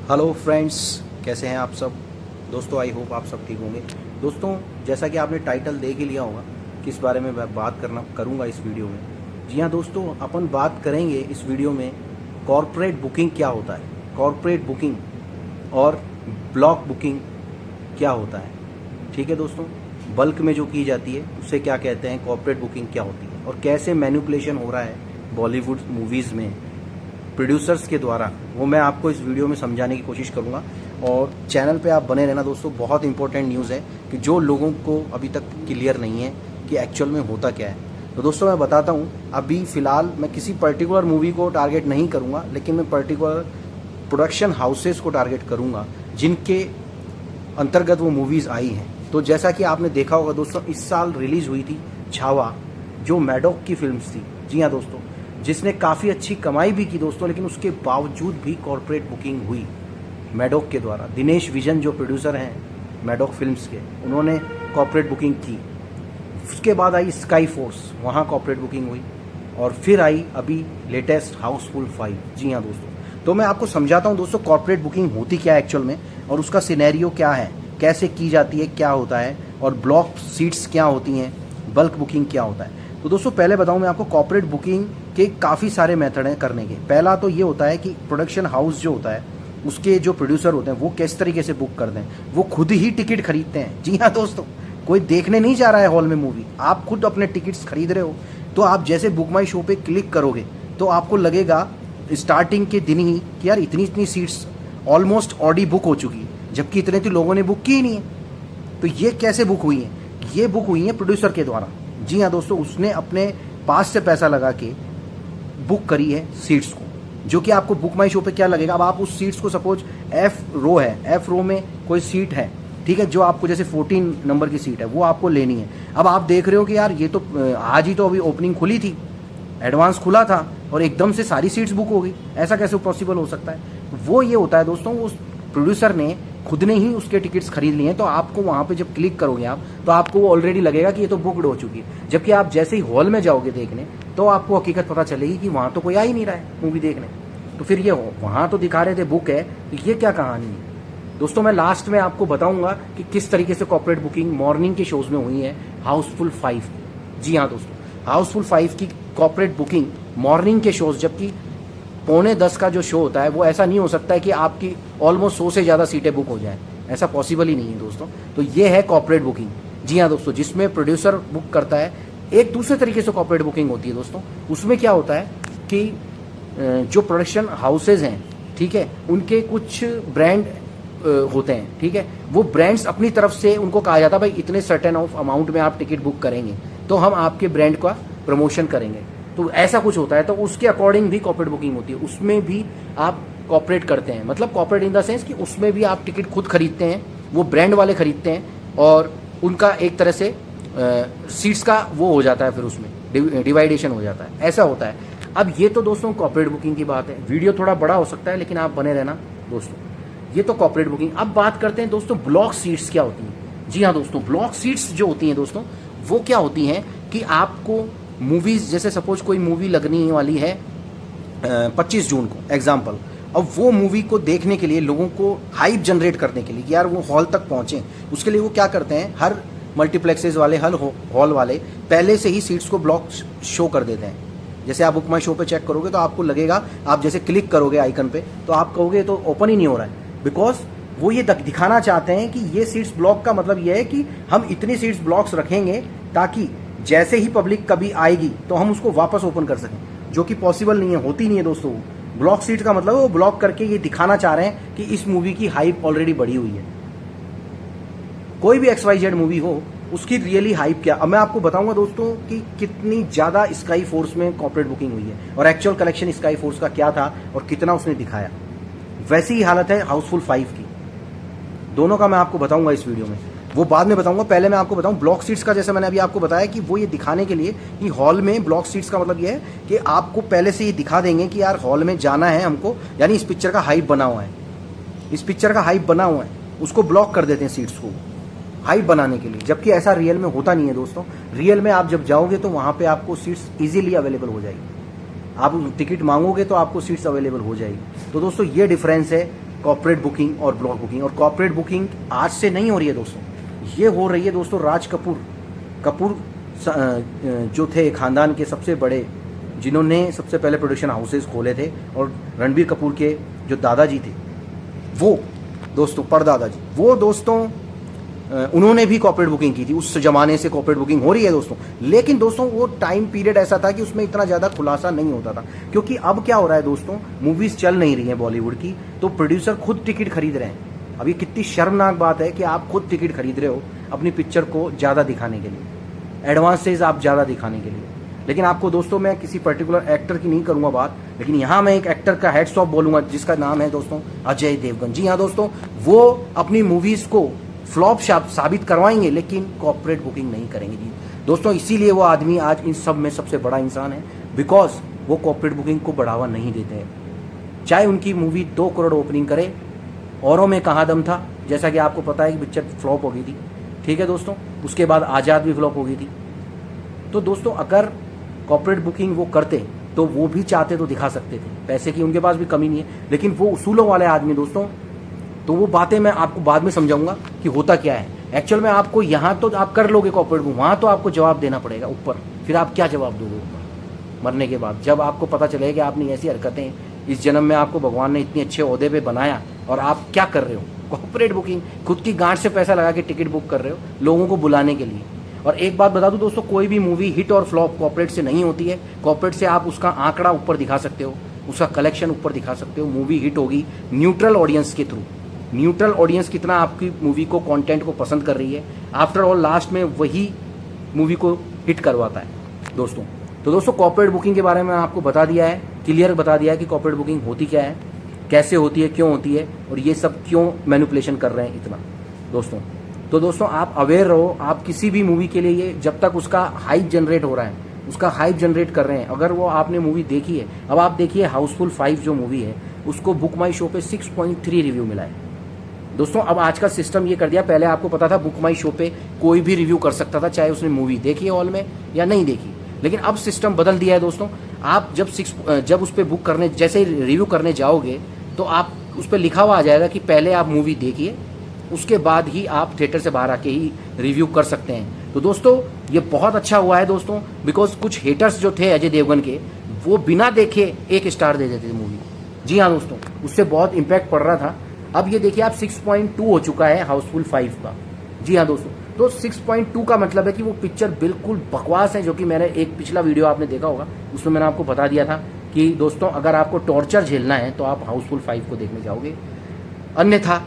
Hello friends, कैसे हैं आप सब। दोस्तों आई होप आप सब ठीक होंगे। दोस्तों जैसा कि आपने टाइटल देख ही लिया होगा किस बारे में मैं बात करूंगा इस वीडियो में। जी हाँ दोस्तों, अपन बात करेंगे इस वीडियो में कॉर्पोरेट बुकिंग क्या होता है, कॉर्पोरेट बुकिंग और ब्लॉक बुकिंग क्या होता है। ठीक है दोस्तों, बल्क में जो की जाती है उसे क्या कहते हैं, कॉर्पोरेट बुकिंग क्या होती है और कैसे मैनिपुलेशन हो रहा है बॉलीवुड मूवीज़ में प्रोड्यूसर्स के द्वारा, वो मैं आपको इस वीडियो में समझाने की कोशिश करूंगा। और चैनल पे आप बने रहना दोस्तों, बहुत इंपॉर्टेंट न्यूज़ है कि जो लोगों को अभी तक क्लियर नहीं है कि एक्चुअल में होता क्या है। तो दोस्तों मैं बताता हूँ, अभी फ़िलहाल मैं किसी पर्टिकुलर मूवी को टारगेट नहीं करूँगा, लेकिन मैं पर्टिकुलर प्रोडक्शन हाउसेस को टारगेट करूँगा जिनके अंतर्गत वो मूवीज़ आई हैं। तो जैसा कि आपने देखा होगा दोस्तों, इस साल रिलीज़ हुई थी छावा, जो मैडॉक की फिल्म थी। जी हाँ दोस्तों, जिसने काफ़ी अच्छी कमाई भी की दोस्तों, लेकिन उसके बावजूद भी कॉर्पोरेट बुकिंग हुई मैडॉक के द्वारा। दिनेश विजन जो प्रोड्यूसर हैं मैडॉक फिल्म्स के, उन्होंने कॉर्पोरेट बुकिंग की। उसके बाद आई स्काई फोर्स, वहाँ कॉर्पोरेट बुकिंग हुई। और फिर आई अभी लेटेस्ट हाउसफुल 5। जी हाँ दोस्तों, तो मैं आपको समझाता हूँ दोस्तों कॉर्पोरेट बुकिंग होती क्या है एक्चुअल में, और उसका सिनेरियो क्या है, कैसे की जाती है, क्या होता है, और ब्लॉक सीट्स क्या होती हैं, बल्क बुकिंग क्या होता है। तो दोस्तों पहले बताऊं मैं आपको, कॉर्पोरेट बुकिंग के काफ़ी सारे मेथड हैं करने के। पहला तो ये होता है कि प्रोडक्शन हाउस जो होता है उसके जो प्रोड्यूसर होते हैं वो किस तरीके से बुक करते हैं, वो खुद ही टिकट खरीदते हैं। जी हाँ दोस्तों, कोई देखने नहीं जा रहा है हॉल में मूवी, आप खुद अपने टिकट्स खरीद रहे हो। तो आप जैसे बुक माई शो पे क्लिक करोगे तो आपको लगेगा स्टार्टिंग के दिन ही कि यार इतनी इतनी सीट्स ऑलमोस्ट ऑडी बुक हो चुकी है, जबकि इतने तो लोगों ने बुक की ही नहीं है। तो ये कैसे बुक हुई है, ये बुक हुई है प्रोड्यूसर के द्वारा। जी हाँ दोस्तों, उसने अपने पास से पैसा लगा के बुक करी है सीट्स को, जो कि आपको बुक माई शो पे क्या लगेगा। अब आप उस सीट्स को, सपोज एफ रो है, एफ रो में कोई सीट है, ठीक है, जो आपको जैसे 14 नंबर की सीट है वो आपको लेनी है। अब आप देख रहे हो कि यार ये तो आज ही तो अभी ओपनिंग खुली थी, एडवांस खुला था और एकदम से सारी सीट्स बुक हो गई, ऐसा कैसे पॉसिबल हो सकता है। वो ये होता है दोस्तों, उस प्रोड्यूसर ने खुद ने ही उसके टिकट्स खरीद लिए हैं। तो आपको वहाँ पे जब क्लिक करोगे आप, तो आपको वो ऑलरेडी लगेगा कि ये तो बुकड हो चुकी है। जबकि आप जैसे ही हॉल में जाओगे देखने, तो आपको हकीकत पता चलेगी कि वहाँ तो कोई आ ही नहीं रहा है मूवी देखने। तो फिर ये वहाँ तो दिखा रहे थे बुक है, तो ये क्या कहानी है दोस्तों। मैं लास्ट में आपको बताऊंगा कि किस तरीके से कॉर्पोरेट बुकिंग मॉर्निंग के शोज में हुई है हाउसफुल 5। जी हाँ दोस्तों, हाउसफुल 5 की कॉर्पोरेट बुकिंग मॉर्निंग के शोज, जबकि 9:45 का जो शो होता है वो ऐसा नहीं हो सकता है कि आपकी ऑलमोस्ट 100 से ज़्यादा सीटें बुक हो जाएं, ऐसा पॉसिबल ही नहीं है दोस्तों। तो ये है कॉर्पोरेट बुकिंग। जी हाँ दोस्तों, जिसमें प्रोड्यूसर बुक करता है। एक दूसरे तरीके से कॉर्पोरेट बुकिंग होती है दोस्तों, उसमें क्या होता है कि जो प्रोडक्शन हाउसेज हैं, ठीक है, उनके कुछ ब्रांड होते हैं, ठीक है, वो ब्रांड्स अपनी तरफ से उनको कहा जाता है भाई इतने सर्टेन ऑफ अमाउंट में आप टिकट बुक करेंगे तो हम आपके ब्रांड का प्रमोशन करेंगे। तो ऐसा कुछ होता है, तो उसके अकॉर्डिंग भी कॉर्पोरेट बुकिंग होती है। उसमें भी आप कॉर्पोरेट करते हैं, मतलब कॉर्पोरेट इन द सेंस कि उसमें भी आप टिकट खुद खरीदते हैं, वो ब्रांड वाले खरीदते हैं और उनका एक तरह से सीट्स का वो हो जाता है, फिर उसमें डिवाइडेशन हो जाता है, ऐसा होता है। अब ये तो दोस्तों कॉर्पोरेट बुकिंग की बात है। वीडियो थोड़ा बड़ा हो सकता है लेकिन आप बने रहना दोस्तों। ये तो कॉर्पोरेट बुकिंग। अब बात करते हैं दोस्तों ब्लॉक सीट्स क्या होती हैं। जी हाँ दोस्तों, ब्लॉक सीट्स जो होती हैं दोस्तों, वो क्या होती हैं कि आपको मूवीज, जैसे सपोज कोई मूवी लगने वाली है 25 जून को एग्जाम्पल, अब वो मूवी को देखने के लिए लोगों को हाइप जनरेट करने के लिए कि यार वो हॉल तक पहुंचे, उसके लिए वो क्या करते हैं, हर मल्टीप्लेक्सेस वाले, हर हॉल वाले पहले से ही सीट्स को ब्लॉक शो कर देते हैं। जैसे आप बुक माई शो पे चेक करोगे तो आपको लगेगा, आप जैसे क्लिक करोगे आइकन पे तो आप कहोगे तो ओपन ही नहीं हो रहा है, बिकॉज वो ये दिखाना चाहते हैं कि ये सीट्स ब्लॉक का मतलब ये है कि हम इतनी सीट्स ब्लॉक्स रखेंगे ताकि जैसे ही पब्लिक कभी आएगी तो हम उसको वापस ओपन कर सकें, जो कि पॉसिबल नहीं है, होती नहीं है दोस्तों। ब्लॉक सीट का मतलब वो ब्लॉक करके ये दिखाना चाह रहे हैं कि इस मूवी की हाइप ऑलरेडी बढ़ी हुई है। कोई भी XYZ मूवी हो, उसकी रियली हाइप क्या। अब मैं आपको बताऊंगा दोस्तों कि कितनी ज़्यादा स्काई फोर्स में कॉर्पोरेट बुकिंग हुई है और एक्चुअल कलेक्शन स्काई फोर्स का क्या था और कितना उसने दिखाया। वैसी ही हालत है हाउसफुल 5 की। दोनों का मैं आपको बताऊंगा इस वीडियो में, वो बाद में बताऊंगा। पहले मैं आपको बताऊं ब्लॉक सीट्स का। जैसे मैंने अभी आपको बताया कि वो ये दिखाने के लिए कि हॉल में ब्लॉक सीट्स का मतलब ये है कि आपको पहले से ये दिखा देंगे कि यार हॉल में जाना है हमको, यानी इस पिक्चर का हाइप बना हुआ है, इस पिक्चर का हाइप बना हुआ है, उसको ब्लॉक कर देते हैं सीट्स को हाइप बनाने के लिए। जबकि ऐसा रियल में होता नहीं है दोस्तों। रियल में आप जब जाओगे तो वहाँ पे आपको सीट्स इजीली अवेलेबल हो जाएगी, आप टिकट मांगोगे तो आपको सीट्स अवेलेबल हो जाएगी। तो दोस्तों ये डिफरेंस है कॉर्पोरेट बुकिंग और ब्लॉक बुकिंग। और कॉर्पोरेट बुकिंग आज से नहीं हो रही है दोस्तों, ये हो रही है दोस्तों राज कपूर जो थे खानदान के सबसे बड़े, जिन्होंने सबसे पहले प्रोडक्शन हाउसेस खोले थे, और रणबीर कपूर के जो दादाजी थे वो दोस्तों, परदादाजी, वो दोस्तों उन्होंने भी कॉर्पोरेट बुकिंग की थी। उस ज़माने से कॉर्पोरेट बुकिंग हो रही है दोस्तों। लेकिन दोस्तों वो टाइम पीरियड ऐसा था कि उसमें इतना ज़्यादा खुलासा नहीं होता था, क्योंकि अब क्या हो रहा है दोस्तों, मूवीज़ चल नहीं रही हैं बॉलीवुड की, तो प्रोड्यूसर खुद टिकट खरीद रहे हैं। अब ये कितनी शर्मनाक बात है कि आप खुद टिकट खरीद रहे हो अपनी पिक्चर को ज़्यादा दिखाने के लिए, एडवांसेज आप ज़्यादा दिखाने के लिए। लेकिन आपको दोस्तों मैं किसी पर्टिकुलर एक्टर की नहीं करूंगा बात, लेकिन यहाँ मैं एक एक्टर का हेड्स ऑफ बोलूंगा जिसका नाम है दोस्तों अजय देवगन। जी हाँ दोस्तों, वो अपनी मूवीज़ को फ्लॉप साबित करवाएंगे लेकिन कॉर्पोरेट बुकिंग नहीं करेंगे जी दोस्तों। इसीलिए वो आदमी आज इन सब में सबसे बड़ा इंसान है, बिकॉज वो कॉर्पोरेट बुकिंग को बढ़ावा नहीं देते हैं। चाहे उनकी मूवी 2 करोड़ ओपनिंग करे, औरों में कहाँ दम था, जैसा कि आपको पता है कि पिक्चर फ्लॉप हो गई थी, ठीक है दोस्तों। उसके बाद आज़ाद भी फ्लॉप हो गई थी। तो दोस्तों अगर कॉर्पोरेट बुकिंग वो करते तो वो भी चाहते तो दिखा सकते थे, पैसे की उनके पास भी कमी नहीं है, लेकिन वो उसूलों वाले आदमी दोस्तों। तो वो बातें मैं आपको बाद में समझाऊंगा कि होता क्या है एक्चुअल में। आपको यहाँ तो आप कर लोगे कॉर्पोरेट बुकिंग, वहाँ तो आपको जवाब देना पड़ेगा ऊपर। फिर आप क्या जवाब दोगे ऊपर मरने के बाद, जब आपको पता चलेगा कि आपने ऐसी हरकतें, इस जन्म में आपको भगवान ने इतने अच्छे ओहदे पे बनाया और आप क्या कर रहे हो, कॉर्पोरेट बुकिंग, खुद की गांठ से पैसा लगा के टिकट बुक कर रहे हो लोगों को बुलाने के लिए। और एक बात बता दूं दोस्तों, कोई भी मूवी हिट और फ्लॉप कॉर्पोरेट से नहीं होती है। कॉर्पोरेट से आप उसका आंकड़ा ऊपर दिखा सकते हो, उसका कलेक्शन ऊपर दिखा सकते हो। मूवी हिट होगी न्यूट्रल ऑडियंस के थ्रू। न्यूट्रल ऑडियंस कितना आपकी मूवी को, कंटेंट को पसंद कर रही है, आफ्टर ऑल लास्ट में वही मूवी को हिट करवाता है दोस्तों। तो दोस्तों कॉर्पोरेट बुकिंग के बारे में आपको बता दिया है, क्लियर बता दिया है कि कॉर्पोरेट बुकिंग होती क्या है, कैसे होती है, क्यों होती है, और ये सब क्यों मैनिपुलेशन कर रहे हैं इतना दोस्तों। तो दोस्तों आप अवेयर रहो। आप किसी भी मूवी के लिए जब तक उसका हाइप जनरेट हो रहा है, उसका हाइप जनरेट कर रहे हैं, अगर वो आपने मूवी देखी है, अब आप देखिए हाउसफुल 5 जो मूवी है उसको बुक माई शो पे 6.3 रिव्यू मिला है दोस्तों। अब आज का सिस्टम ये कर दिया, पहले आपको पता था बुक माई शो पे कोई भी रिव्यू कर सकता था, चाहे उसने मूवी देखी है हॉल में या नहीं देखी, लेकिन अब सिस्टम बदल दिया है दोस्तों। आप जब उस पर बुक करने, जैसे रिव्यू करने जाओगे तो आप उस पर लिखा हुआ आ जाएगा कि पहले आप मूवी देखिए, उसके बाद ही आप थिएटर से बाहर आके ही रिव्यू कर सकते हैं। तो दोस्तों ये बहुत अच्छा हुआ है दोस्तों, बिकॉज कुछ हेटर्स जो थे अजय देवगन के, वो बिना देखे 1 स्टार दे देते थे मूवी। जी हाँ दोस्तों, उससे बहुत इम्पैक्ट पड़ रहा था। अब ये देखिए आप 6.2 हो चुका है हाउसफुल 5 का। जी हाँ दोस्तों, तो 6.2 का मतलब है कि वो पिक्चर बिल्कुल बकवास है, जो कि मैंने एक पिछला वीडियो आपने देखा होगा, उसमें मैंने आपको बता दिया था कि दोस्तों अगर आपको टॉर्चर झेलना है तो आप हाउसफुल 5 को देखने जाओगे, अन्यथा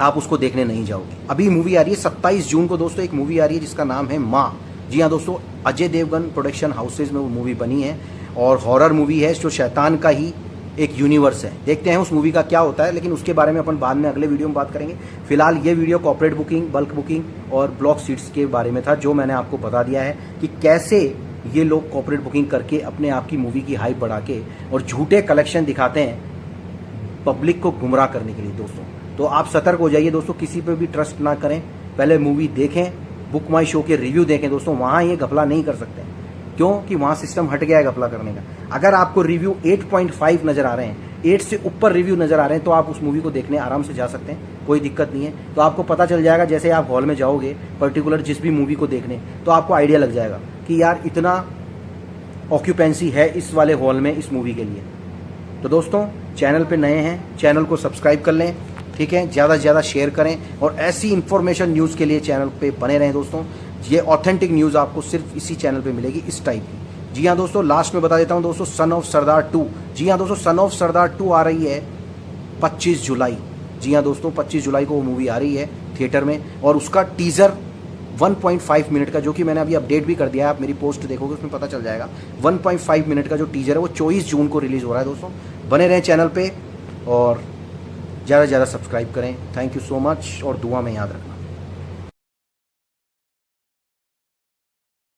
आप उसको देखने नहीं जाओगे। अभी मूवी आ रही है 27 जून को दोस्तों, एक मूवी आ रही है जिसका नाम है माँ। जी हाँ दोस्तों, अजय देवगन प्रोडक्शन हाउसेज में वो मूवी बनी है और हॉरर मूवी है, जो शैतान का ही एक यूनिवर्स है। देखते हैं उस मूवी का क्या होता है, लेकिन उसके बारे में अपन बाद में अगले वीडियो में बात करेंगे। फिलहाल ये video corporate booking, bulk booking और ब्लॉक सीट्स के बारे में था, जो मैंने आपको बता दिया है कि कैसे ये लोग कॉर्पोरेट बुकिंग करके अपने आप की मूवी की हाइप बढ़ा के और झूठे कलेक्शन दिखाते हैं पब्लिक को गुमराह करने के लिए दोस्तों। तो आप सतर्क हो जाइए दोस्तों, किसी पे भी ट्रस्ट ना करें, पहले मूवी देखें, बुक माई शो के रिव्यू देखें दोस्तों, वहाँ ये घपला नहीं कर सकते, क्योंकि वहाँ सिस्टम हट गया है घपला करने का। अगर आपको रिव्यू 8.5 नज़र आ रहे हैं, 8 से ऊपर रिव्यू नज़र आ रहे हैं, तो आप उस मूवी को देखने आराम से जा सकते हैं, कोई दिक्कत नहीं है। तो आपको पता चल जाएगा, जैसे आप हॉल में जाओगे पर्टिकुलर जिस भी मूवी को देखने, तो आपको आइडिया लग जाएगा कि यार इतना ऑक्यूपेंसी है इस वाले हॉल में इस मूवी के लिए। तो दोस्तों चैनल पे नए हैं, चैनल को सब्सक्राइब कर लें, ठीक है, ज़्यादा से ज़्यादा शेयर करें और ऐसी इन्फॉर्मेशन न्यूज़ के लिए चैनल पे बने रहें दोस्तों। ये ऑथेंटिक न्यूज़ आपको सिर्फ इसी चैनल पे मिलेगी, इस टाइप की। जी हाँ दोस्तों, लास्ट में बता देता हूँ दोस्तों, सन ऑफ सरदार 2, जी हाँ दोस्तों, सन ऑफ सरदार 2 आ रही है 25 जुलाई। जी हाँ दोस्तों, 25 जुलाई को वो मूवी आ रही है थिएटर में, और उसका टीज़र 1.5 मिनट का, जो कि मैंने अभी अपडेट भी कर दिया है, आप मेरी पोस्ट देखोगे उसमें पता चल जाएगा। 1.5 मिनट का जो टीज़र है वो 24 जून को रिलीज़ हो रहा है दोस्तों। बने रहें चैनल पे और ज़्यादा से ज़्यादा सब्सक्राइब करें। थैंक यू सो मच और दुआ में याद रखना।